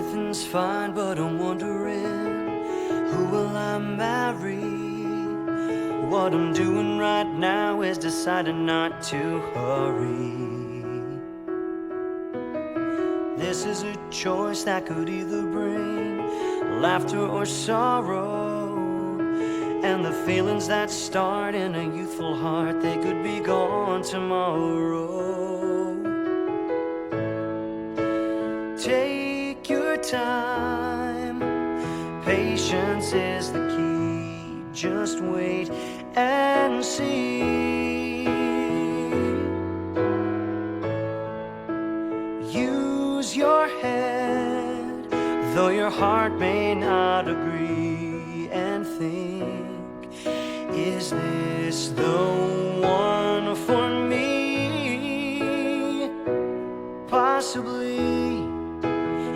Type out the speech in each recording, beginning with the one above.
Everything's fine, but I'm wondering, who will I marry? What I'm doing right now is deciding not to hurry. This is a choice that could either bring laughter or sorrow, and the feelings that start in a youthful heart, they could be gone tomorrow. Take your time, patience is the key. Just wait and see. Use your head, though your heart may not agree, and think, is this the one for me? Possibly,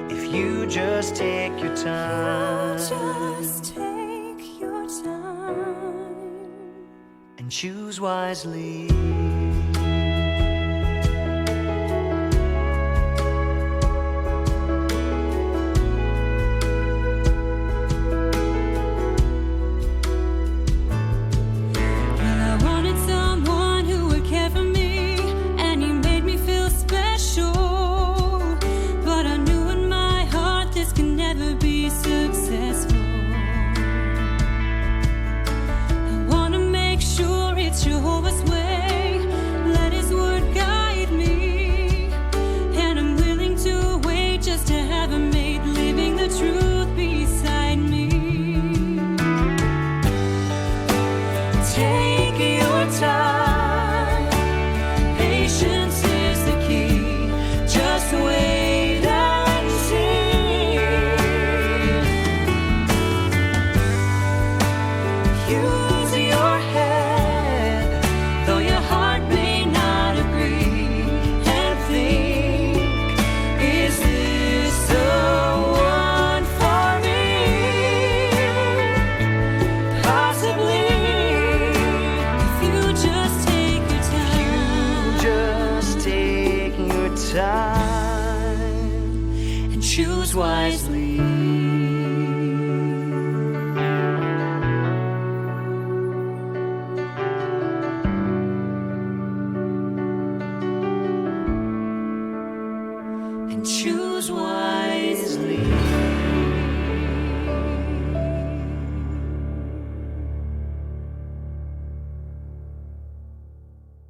if you just take your time. Just take your time and choose wisely. Jehovah's way, let his word guide me, and I'm willing to wait just to have him made, living the truth beside me. Take your time, patience is the key. Just wait and see. Use your head, though your heart may not agree, and think, is this the one for me? Possibly, if you just take your time. Just take your time and choose wisely.